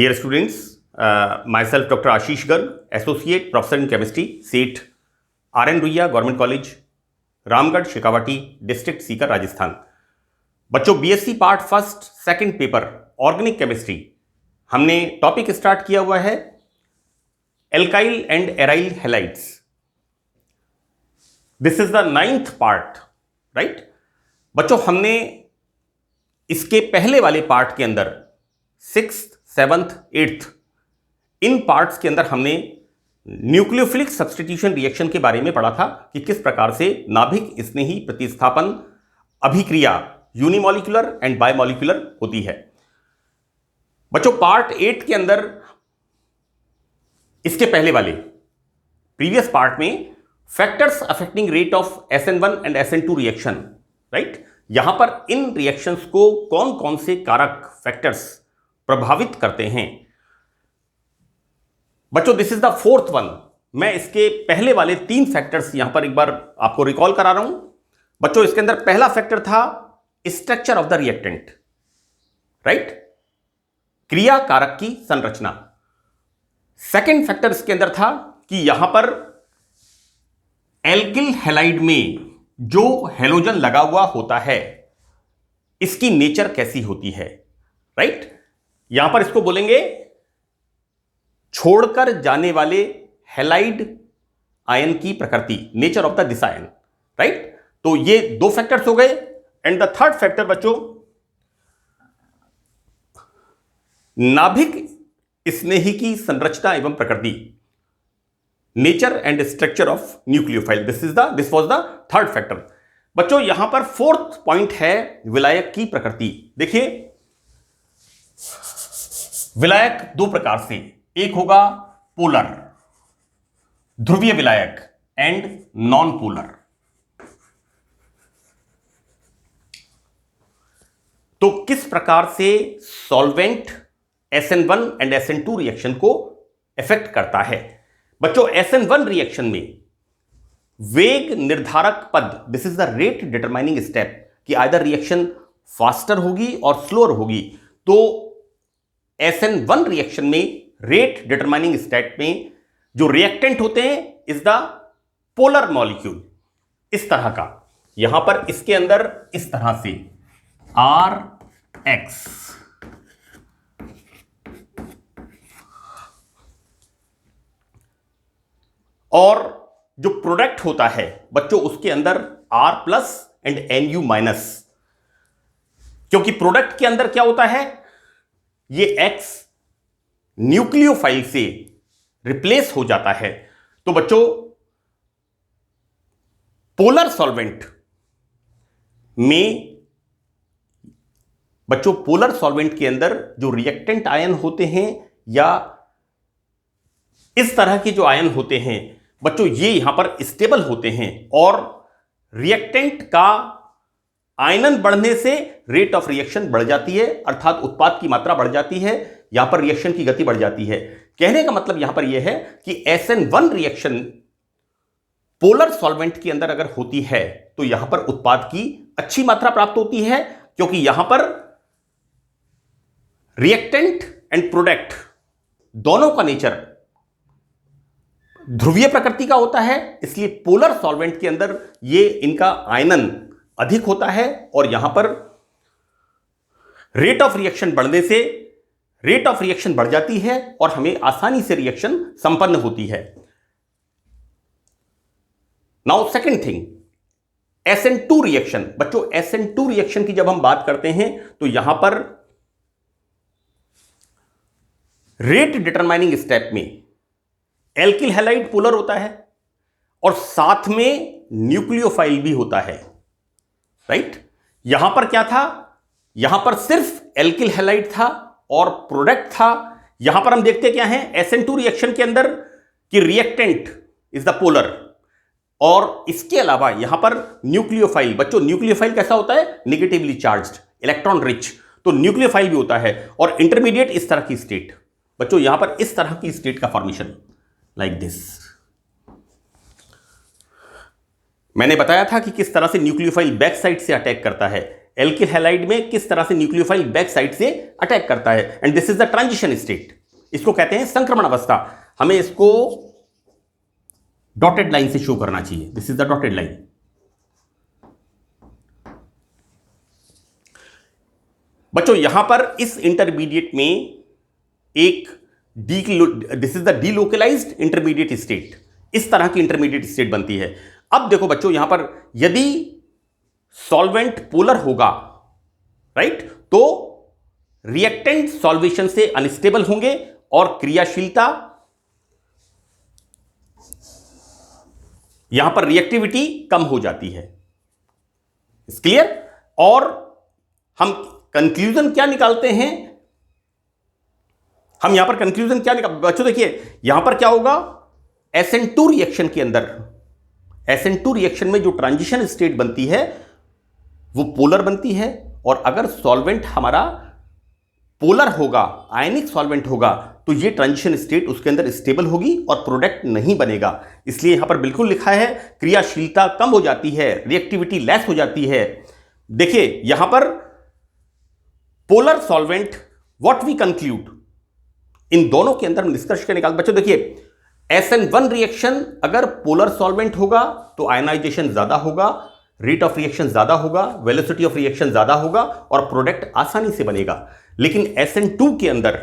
Dear students, myself Dr. Ashish Garg, Associate Professor in Chemistry, SEET, RN Ruia government college, Ramgarh, Shekhawati, district Sikar, Rajasthan. बच्चों, BSc part first second paper organic chemistry हमने topic start किया हुआ है alkyl and aryl halides. This is the 9th part, right. बच्चों, हमने इसके पहले वाले पार्ट के अंदर 6th, 7th, 8th इन पार्ट्स के अंदर हमने न्यूक्लियोफिलिक सब्स्टिट्यूशन रिएक्शन के बारे में पढ़ा था कि किस प्रकार से नाभिक स्नेही प्रतिस्थापन अभिक्रिया यूनिमॉलिक्यूलर एंड बायमॉलिक्यूलर होती है। बच्चों, पार्ट 8 के अंदर इसके पहले वाले प्रीवियस पार्ट में factors affecting rate of SN1 and SN2 reaction, right. यहां पर इन रिएक्शंस को कौन कौन से कारक फैक्टर्स प्रभावित करते हैं। बच्चों, this is the 4th one. मैं इसके पहले वाले 3 फैक्टर्स यहां पर एक बार आपको रिकॉल करा रहा हूं। बच्चों, इसके अंदर पहला फैक्टर था structure of the reactant, right, क्रिया कारक की संरचना। सेकंड फैक्टर इसके अंदर था कि यहां पर एल्किल हैलाइड में जो हैलोजन लगा हुआ होता है इसकी नेचर कैसी होती है, राइट। यहां पर इसको बोलेंगे छोड़कर जाने वाले हैलाइड आयन की प्रकृति, nature of the this ion, right. तो ये 2 फैक्टर्स हो गए। एंड द थर्ड फैक्टर बच्चों, नाभिक स्नेही की संरचना एवं प्रकृति, nature and structure of nucleophile. This was the third factor. बच्चों, यहां पर 4th पॉइंट है विलायक की प्रकृति। देखिए, विलायक 2 प्रकार से, एक होगा पोलर ध्रुवीय विलायक एंड नॉन पोलर। तो किस प्रकार से solvent SN1 and SN2 reaction को इफेक्ट करता है। बच्चों, SN1 रिएक्शन में वेग निर्धारक पद, this is the rate determining step, कि आइदर रिएक्शन फास्टर होगी और स्लोअर होगी। तो SN1 रिएक्शन में रेट डिटरमाइनिंग स्टेट में जो रिएक्टेंट होते हैं इज द पोलर मॉलिक्यूल, इस तरह का। यहां पर इसके अंदर इस तरह से RX, और जो प्रोडक्ट होता है बच्चों उसके अंदर R+ एंड Nu-, क्योंकि प्रोडक्ट के अंदर क्या होता है, ये X न्यूक्लियोफाइल से रिप्लेस हो जाता है। तो बच्चों, पोलर सॉल्वेंट में, बच्चों पोलर सॉल्वेंट के अंदर जो रिएक्टेंट आयन होते हैं या इस तरह के जो आयन होते हैं बच्चों, ये यहां पर स्टेबल होते हैं और रिएक्टेंट का आयनन बढ़ने से रेट ऑफ रिएक्शन बढ़ जाती है, अर्थात उत्पाद की मात्रा बढ़ जाती है, यहां पर रिएक्शन की गति बढ़ जाती है। कहने का मतलब यहां पर यह है कि SN1 रिएक्शन पोलर सॉल्वेंट के अंदर अगर होती है तो यहां पर उत्पाद की अच्छी मात्रा प्राप्त होती है, क्योंकि यहां पर रिएक्टेंट एंड प्रोडक्ट दोनों का नेचर ध्रुवीय प्रकृति का होता है, इसलिए पोलर सॉल्वेंट के अंदर ये इनका आयनन अधिक होता है और यहां पर रेट ऑफ रिएक्शन बढ़ने से रेट ऑफ रिएक्शन बढ़ जाती है और हमें आसानी से रिएक्शन संपन्न होती है। Now second thing, SN2 reaction. बच्चों, SN2 रिएक्शन की जब हम बात करते हैं तो यहां पर रेट डिटरमाइनिंग स्टेप में एल्किल हैलाइड पोलर होता है और साथ में न्यूक्लियोफाइल भी होता है, राइट। यहां पर क्या था, यहां पर सिर्फ एल्किल हैलाइड था और प्रोडक्ट था। यहां पर हम देखते क्या है SN2 रिएक्शन के अंदर कि रिएक्टेंट इज द पोलर और इसके अलावा यहां पर न्यूक्लियोफाइल। बच्चों, न्यूक्लियोफाइल कैसा होता है, नेगेटिवली चार्ज्ड, इलेक्ट्रॉन रिच। तो न्यूक्लियोफाइल भी होता है और इंटरमीडिएट इस तरह की स्टेट। बच्चों, यहां पर इस तरह की स्टेट का फॉर्मेशन लाइक दिस। मैंने बताया था कि किस तरह से न्यूक्लियोफाइल बैक साइड से अटैक करता है। एल्किल हैलाइड में किस तरह से न्यूक्लियोफाइल बैक साइड से अटैक करता है, and this is the transition state. इसको कहते हैं संक्रमण अवस्था। हमें इसको डॉटेड लाइन से शो करना चाहिए। This is the dotted line. बच्चों यहां पर इस इंटरमीडिएट में एक this is the delocalised intermediate state. इस तरह की इंटरमीडिएट स्टेट बनती है। अब देखो बच्चों यहां पर यदि सॉल्वेंट पोलर होगा, राइट, तो रिएक्टेंट सॉल्वेशन से अनस्टेबल होंगे और क्रियाशीलता, यहां पर रिएक्टिविटी कम हो जाती है। इस क्लियर? और हम कंक्लूजन क्या निकालते हैं? हम यहां पर कंक्लूजन क्या निकाल, बच्चों देखिए यहां पर क्या होगा, SN2 रिएक्शन के अंदर, SN2 रिएक्शन में जो ट्रांजिशन स्टेट बनती है वो पोलर बनती है, और अगर सॉल्वेंट हमारा पोलर होगा, आयनिक सॉल्वेंट होगा, तो ये ट्रांजिशन स्टेट उसके अंदर स्टेबल होगी और प्रोडक्ट नहीं बनेगा। इसलिए यहां पर बिल्कुल लिखा है क्रियाशीलता कम हो जाती है, रिएक्टिविटी लेस हो जाती है। देखिए यहां पर polar solvent, what we conclude, इन दोनों के अंदर हम निष्कर्ष क्या निकाल, बच्चों देखिए SN1 रिएक्शन अगर पोलर सॉल्वेंट होगा तो आयनाइजेशन ज्यादा होगा, रेट ऑफ रिएक्शन ज्यादा होगा, वेलोसिटी ऑफ रिएक्शन ज्यादा होगा और प्रोडक्ट आसानी से बनेगा। लेकिन SN2 के अंदर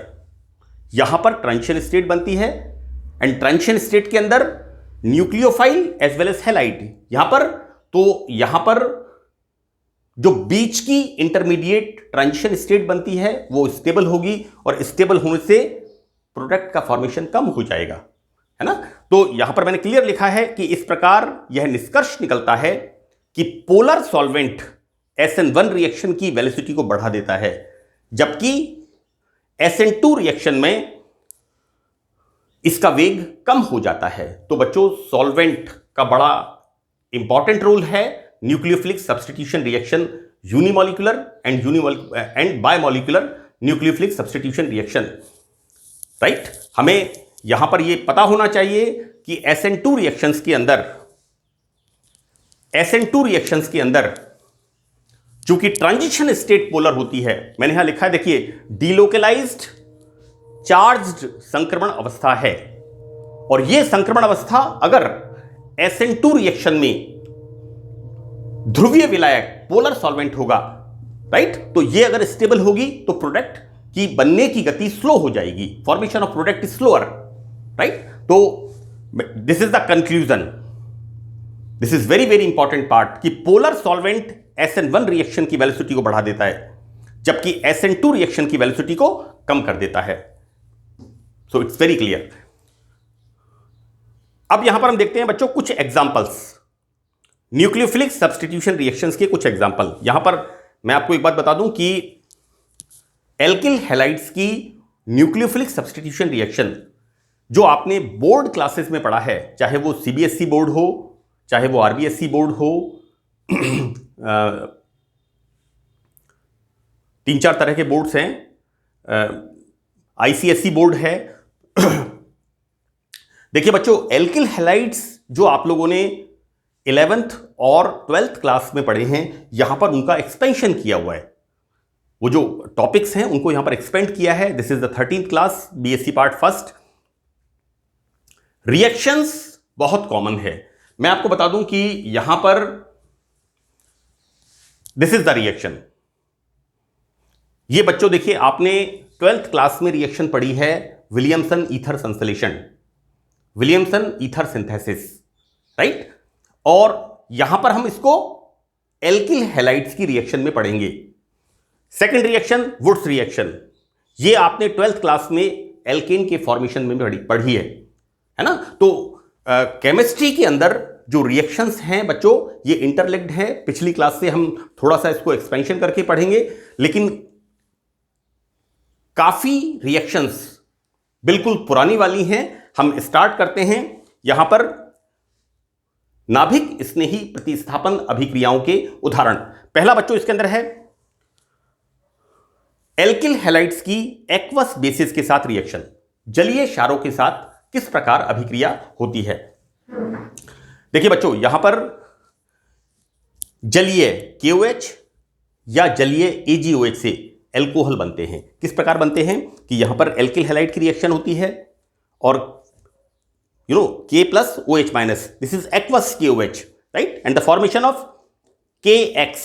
यहां पर ट्रांजिशन स्टेट बनती है, एंड ट्रांजिशन स्टेट के अंदर nucleophile as well as halide, यहां पर जो बीच की इंटरमीडिएट ट्रांजिशन स्टेट बनती है वो स्टेबल होगी, और स्टेबल होने से प्रोडक्ट का फॉर्मेशन कम हो जाएगा, है ना। तो यहां पर मैंने क्लियर लिखा है कि इस प्रकार यह निष्कर्ष निकलता है कि पोलर सॉल्वेंट SN1 रिएक्शन की वेलोसिटी को बढ़ा देता है, जबकि SN2 रिएक्शन में इसका वेग कम हो जाता है। तो बच्चों सॉल्वेंट का बड़ा इंपॉर्टेंट रोल है nucleophilic substitution reaction, unimolecular and bimolecular nucleophilic substitution reaction, right. हमें यहां पर यह पता होना चाहिए कि SN2 रिएक्शंस के अंदर चूंकि ट्रांजिशन स्टेट पोलर होती है, मैंने यहां लिखा है देखिए डीलोकलाइज्ड चार्ज्ड संक्रमण अवस्था है, और यह संक्रमण अवस्था अगर SN2 रिएक्शन में ध्रुवीय विलायक पोलर सॉल्वेंट होगा, राइट, तो यह अगर स्टेबल होगी तो प्रोडक्ट की बनने की गति स्लो हो जाएगी, formation of product is slower, right. तो this is the conclusion, this is very very important part कि पोलर सॉल्वेंट SN1 रिएक्शन की वेलोसिटी को बढ़ा देता है, जबकि SN2 रिएक्शन की वेलोसिटी को कम कर देता है। So it's very clear. अब यहां पर हम देखते हैं बच्चों कुछ एग्जांपल्स, न्यूक्लियोफिलिक सब्स्टिट्यूशन रिएक्शंस के कुछ एग्जांपल। यहां पर मैं आपको एक बात बता दूं कि एल्किल हैलाइड्स की न्यूक्लियोफिलिक सब्स्टिट्यूशन रिएक्शन जो आपने बोर्ड क्लासेस में पढ़ा है, चाहे वो CBSE बोर्ड हो, चाहे वो RBSE बोर्ड हो, 3-4 तरह के बोर्ड्स हैं, ICSE बोर्ड है। देखिए बच्चों एल्किल हैलाइड्स जो आप लोगों ने 11th और 12th क्लास में पढ़े हैं, यहां पर उनका एक्सपेंशन किया हुआ है, वो जो टॉपिक्स हैं उनको यहां पर एक्सपेंड किया है। This is the 13th class BSc part first. Reactions बहुत कॉमन है, मैं आपको बता दूं कि यहां पर दिस इज द रिएक्शन। ये बच्चों देखिए आपने 12th क्लास में रिएक्शन पढ़ी है विलियमसन ईथर संश्लेषण, विलियमसन ईथर सिंथेसिस, राइट। और यहां पर हम इसको एल्किल हैलाइड्स की रिएक्शन में पढ़ेंगे। सेकंड रिएक्शन वुड्स रिएक्शन, ये आपने 12th क्लास में एल्केन के फॉर्मेशन में पढ़ी है ना। तो केमिस्ट्री के अंदर जो रिएक्शंस हैं बच्चों ये इंटरलिंक्ड हैं। पिछली क्लास से हम थोड़ा सा इसको एक्सपेंशन करके पढ़ेंगे, लेकिन काफी रिएक्शंस बिल्कुल पुरानी वाली हैं। हम स्टार्ट करते हैं यहां पर नाभिक स्नेही प्रतिस्थापन अभिक्रियाओं के उदाहरण। पहला बच्चों इसके अंदर है एल्किल हैलाइड्स की एक्वस बेसिस के साथ रिएक्शन, जलीय क्षारों के साथ किस प्रकार अभिक्रिया होती है। देखिए बच्चों यहां पर जलीय KOH, या जलीय AgOH से एल्कोहल बनते हैं। किस प्रकार बनते हैं कि यहां पर एल्किल हैलाइड की रिएक्शन होती है और K plus OH minus, this is aqueous KOH, right? And the formation of KX,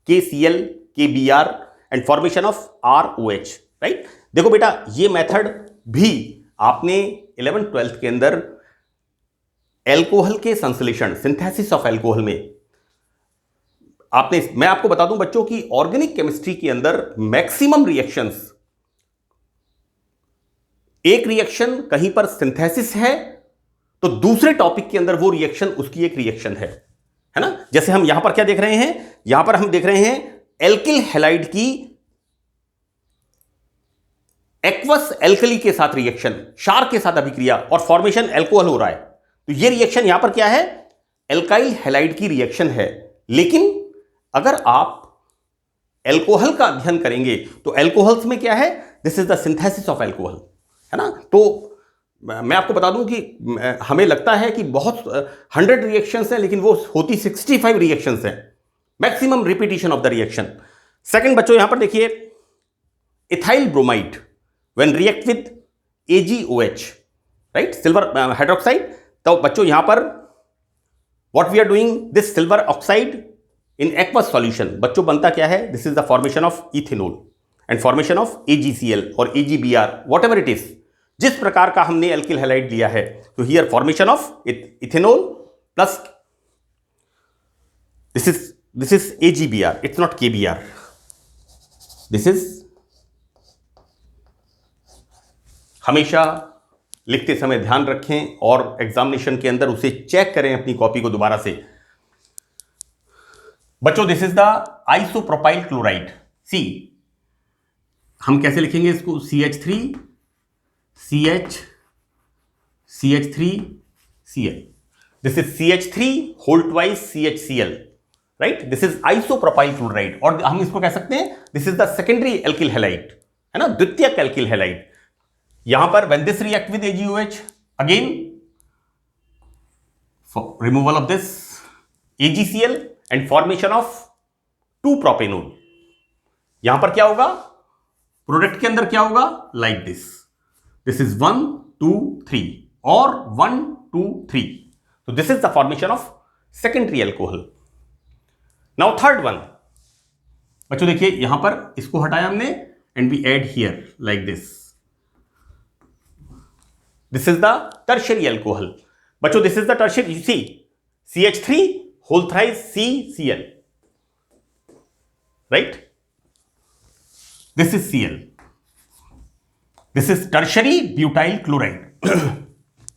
KCl, KBr and formation of ROH, right? देखो बेटा, ये मेथड भी आपने 11th 12th के अंदर एल्कोहल के संश्लेषण, सिंथेसिस ऑफ एल्कोहल में मैं आपको बता दूं बच्चों की ऑर्गेनिक केमिस्ट्री के अंदर मैक्सिमम रिएक्शंस, एक रिएक्शन कहीं पर सिंथेसिस है तो दूसरे टॉपिक के अंदर वो रिएक्शन उसकी एक रिएक्शन है ना। जैसे हम यहां पर क्या देख रहे हैं, यहां पर हम देख रहे हैं एल्किल हैलाइड की एक्वस एल्कली के साथ रिएक्शन, क्षार के साथ अभिक्रिया और फॉर्मेशन एल्कोहल हो रहा है। तो ये रिएक्शन यहां पर क्या है, एल्काइल हैलाइड की रिएक्शन है। लेकिन अगर आप एल्कोहल का अध्ययन करेंगे तो एल्कोहल्स में क्या है, this is the synthesis of alcohol, है ना। तो मैं आपको बता दूं कि हमें लगता है कि बहुत 100 रिएक्शंस हैं, लेकिन वो होती 65 रिएक्शंस हैं, maximum repetition of the reaction. Second बच्चों यहां पर देखिए, ethyl bromide when react with AgOH, right, silver hydroxide. तो बच्चों यहां पर what we are doing, this silver oxide in aqueous solution, बच्चों बनता क्या है, this is the formation of ethanol and formation of AgCl और AgBr, whatever it is, जिस प्रकार का हमने एल्किल हैलाइड लिया है। तो here formation of ethanol plus this is AgBr, it's not KBr, this is, हमेशा लिखते समय ध्यान रखें और एग्जामिनेशन के अंदर उसे चेक करें अपनी कॉपी को दोबारा से। बच्चों this is the isopropyl chloride, see, हम कैसे लिखेंगे इसको, CH3 CH CH3 Cl, this is CH3 whole twice CHCl, right, this is isopropyl chloride. और हम इसको कह सकते हैं this is the secondary alkyl halide, है ना, द्वितीयक एल्किल हैलाइड। यहां पर when this react with AgOH, again for removal of this AgCl and formation of 2-propanol, यहां पर क्या होगा, प्रोडक्ट के अंदर क्या होगा, लाइक दिस इज 1 2 3 और 1 2 3, तो this is the formation of secondary alcohol. Now third one, बच्चों देखिए यहां पर इसको हटाया हमने and we add here like this is the tertiary alcohol. बच्चों this is the tertiary, see CH3 whole thrice CCl, right, this is Cl, this is tertiary butyl chloride.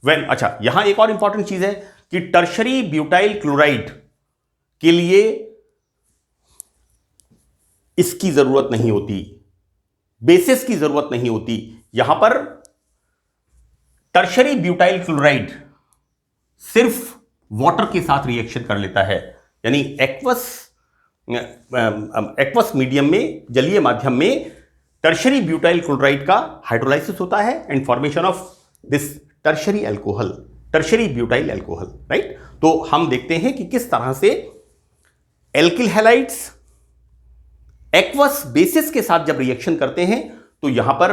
When, अच्छा यहां एक और इंपॉर्टेंट चीज है कि टर्शरी ब्यूटाइल क्लोराइड के लिए इसकी जरूरत नहीं होती, बेसिस की जरूरत नहीं होती। यहां पर टर्शरी ब्यूटाइल क्लोराइड सिर्फ वाटर के साथ रिएक्शन कर लेता है, यानी एक्वस मीडियम में, जलीय माध्यम में टर्शरी ब्यूटाइल क्लोराइड का हाइड्रोलाइसिस होता है and formation of this tertiary alcohol, tertiary butyl alcohol, right. तो हम देखते हैं कि किस तरह से एल्किल हैलाइड्स एक्वस बेसिस के साथ जब रिएक्शन करते हैं तो यहां पर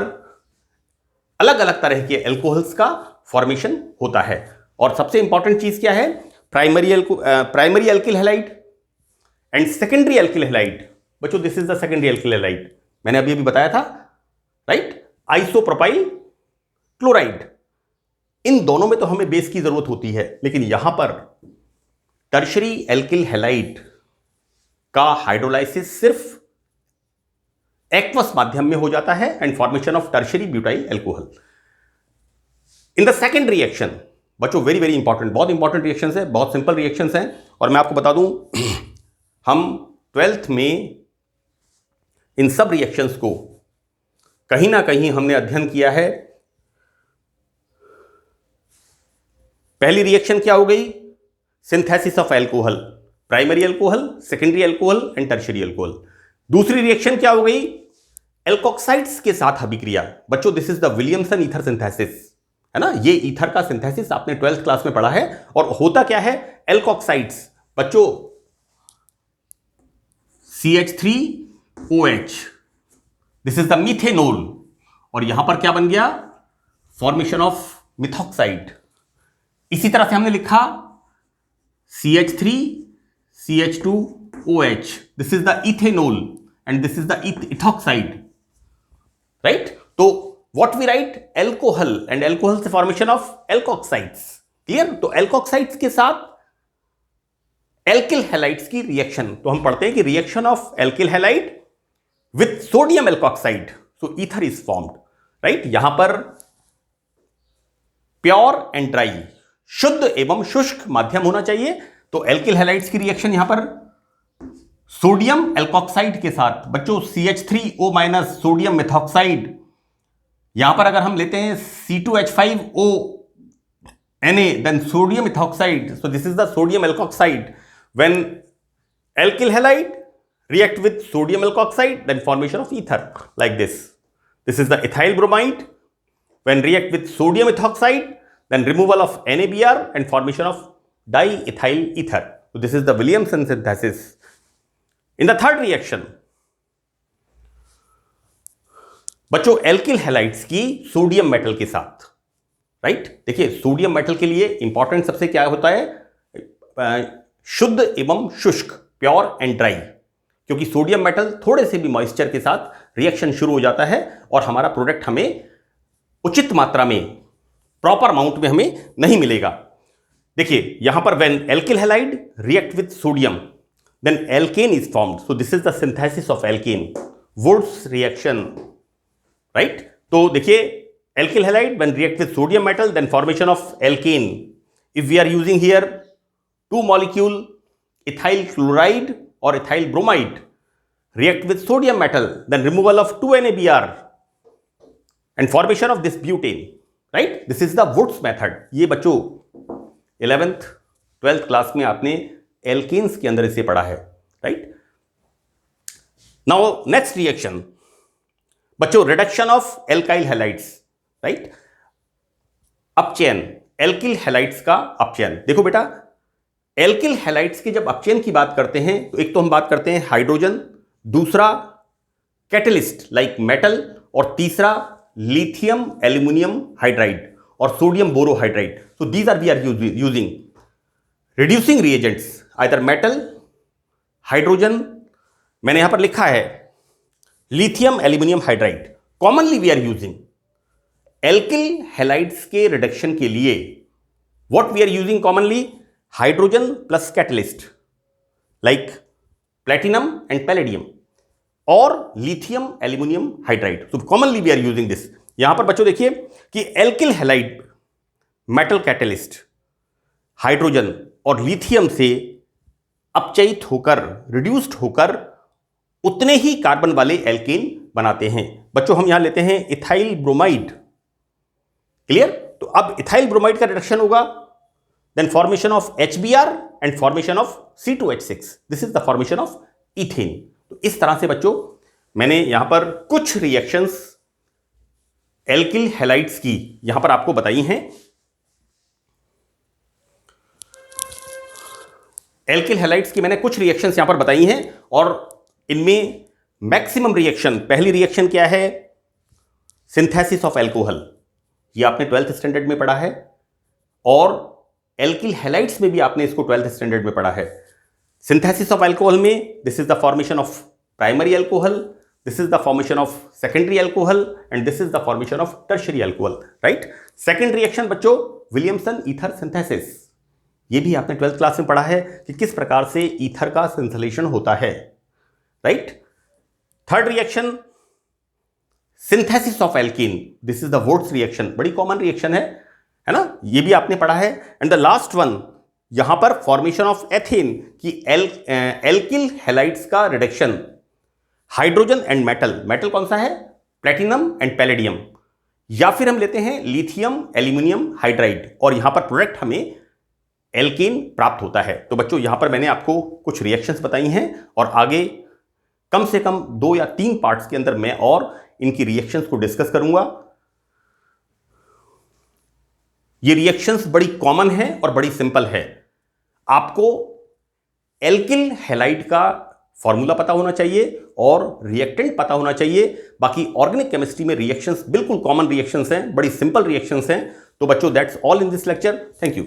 अलग अलग तरह के एल्कोहल्स का फॉर्मेशन होता है। और सबसे इंपॉर्टेंट चीज क्या है, primary alkyl halide and secondary alkyl halide. बच्चों this is the secondary alkyl halide, मैंने अभी बताया था, राइट, आइसोप्रोपाइल क्लोराइड। इन दोनों में तो हमें बेस की जरूरत होती है, लेकिन यहां पर टर्शरी एल्किल हैलाइड का हाइड्रोलाइसिस सिर्फ एक्वस माध्यम में हो जाता है and formation of tertiary butyl alcohol. In the second reaction, बच्चों वेरी वेरी इंपॉर्टेंट, बहुत इंपॉर्टेंट रिएक्शंस है, बहुत सिंपल रिएक्शंस हैं। और मैं आपको बता दूं हम 12th में इन सब रिएक्शंस को कहीं ना कहीं हमने अध्ययन किया है। पहली रिएक्शन क्या हो गई, synthesis of alcohol, primary alcohol, secondary alcohol and tertiary alcohol. दूसरी रिएक्शन क्या हो गई, एल्कोक्साइड्स के साथ अभिक्रिया। बच्चों this is the Williamson ether synthesis, है ना, ये ईथर का सिंथेसिस आपने 12th क्लास में पढ़ा है। और होता क्या है, एल्कोक्साइड्स, बच्चों CH3OH, this is the methanol, और यहां पर क्या बन गया, फॉर्मेशन ऑफ मिथॉक्साइड। इसी तरह से हमने लिखा CH3CH2OH, this is the ethanol and this is the ethoxide, right. तो what we write, alcohol, and alcohol से फॉर्मेशन ऑफ एल्कोक्साइड्स, क्लियर। तो एल्कोक्साइड्स के साथ एल्किल हैलाइड्स की रिएक्शन, तो हम पढ़ते हैं कि reaction of alkyl halide with sodium alkoxide, so ether is formed, right. यहां पर प्योर एंड ड्राई, शुद्ध एवं शुष्क माध्यम होना चाहिए। तो एल्किल हैलाइड्स की रिएक्शन यहां पर सोडियम एल्कोक्साइड के साथ, बच्चों CH3O माइनस सोडियम मेथॉक्साइड, यहां पर अगर हम लेते हैं C2H5ONA then sodium ethoxide, so this is the sodium alkoxide. When alkyl halide react with sodium alkoxide, then formation of ether like this. This is the ethyl bromide. When react with sodium ethoxide, then removal of NaBr and formation of diethyl ether. So this is the Williamson synthesis. In the third reaction, बच्चों alkyl halides की sodium metal के साथ, right. देखिए sodium metal के लिए important सबसे क्या होता है, शुद्ध एवं शुष्क, प्योर एंड ड्राई, क्योंकि सोडियम मेटल थोड़े से भी मॉइस्चर के साथ रिएक्शन शुरू हो जाता है और हमारा प्रोडक्ट हमें उचित मात्रा में, प्रॉपर अमाउंट में हमें नहीं मिलेगा। देखिए यहां पर when alkyl halide react with sodium then alkane is formed, so this is the synthesis of alkane, Wurtz reaction, right. तो देखिए alkyl halide when react with sodium metal then formation of alkane. If we are using here two molecule ethyl chloride or ethyl bromide react with sodium metal, then removal of 2NaBr and formation of this butane, right? This is the Woods method. ये बच्चों 11th 12th class में आपने alkanes के अंदर इसे पढ़ा है, right. Now next reaction बच्चों, reduction of alkyl halides, right. अपचयन, एल्किल हैलाइड्स का अपचयन। देखो बेटा एल्किल हैलाइड्स की जब अपचयन की बात करते हैं तो एक तो हम बात करते हैं हाइड्रोजन, दूसरा कैटलिस्ट लाइक मेटल, और तीसरा लिथियम एल्यूमिनियम हाइड्राइड और sodium borohydride. So these are we are using reducing reagents, either metal, hydrogen, मैंने यहां पर लिखा है lithium aluminium hydride. Commonly we are using alkyl halides के रिडक्शन के लिए what we are using commonly, hydrogen plus catalyst like platinum and palladium और lithium aluminium hydride. So commonly we are using this. यहां पर बच्चों देखिए कि alkyl halide metal catalyst hydrogen और लिथियम से अपचयित होकर, रिड्यूस्ड होकर उतने ही कार्बन वाले एल्केन बनाते हैं। बच्चों हम यहां लेते हैं इथाइल ब्रोमाइड, क्लियर। तो अब इथाइल ब्रोमाइड का रिडक्शन होगा, then formation of HBr and formation of C2H6, this is the formation of ethane। तो इस तरह से बच्चों मैंने यहां पर कुछ रिएक्शंस एल्किल हैलाइड्स की यहां पर आपको बताई हैं। एल्किल हैलाइड्स की मैंने कुछ रिएक्शंस यहां पर बताई हैं और इनमें मैक्सिमम रिएक्शन, पहली रिएक्शन क्या है, सिंथेसिस ऑफ एल्कोहल, ये आपने 12th स्टैंडर्ड में पढ़ा है, और एल्किल हैलाइड्स में भी आपने इसको 12th स्टैंडर्ड में पढ़ा है। सिंथेसिस ऑफ एल्कोहल में this is the formation of primary alcohol, this is the formation of secondary alcohol and this is the formation of tertiary alcohol, right. Second reaction बच्चों Williamson ether synthesis, ये भी आपने 12th class में पढ़ा है कि किस प्रकार से ईथर का संश्लेषण होता है, right. Third reaction synthesis of alkene, this is the Wurtz reaction, बड़ी कॉमन रिएक्शन है ना, ये भी आपने पढ़ा है। एंड द लास्ट वन यहां पर फॉर्मेशन ऑफ एथेन की एल्किल हैलाइड्स का reduction, hydrogen and metal, metal कौन सा है, प्लेटिनम एंड पैलेडियम, या फिर हम लेते हैं लिथियम एल्यूमिनियम हाइड्राइड और यहां पर प्रोडक्ट हमें एल्केन प्राप्त होता है। तो बच्चों यहां पर मैंने आपको कुछ रिएक्शंस बताई हैं और आगे कम से कम 2 या 3 पार्ट्स के अंदर मैं और इनकी रिएक्शंस को डिस्कस करूंगा। ये रिएक्शंस बड़ी कॉमन है और बड़ी सिंपल है। आपको एल्किल हैलाइड का फॉर्मूला पता होना चाहिए और रिएक्टेंट पता होना चाहिए। बाकी ऑर्गेनिक केमिस्ट्री में रिएक्शंस बिल्कुल कॉमन रिएक्शंस हैं, बड़ी सिंपल रिएक्शंस हैं। तो बच्चों that's all in this lecture. Thank you.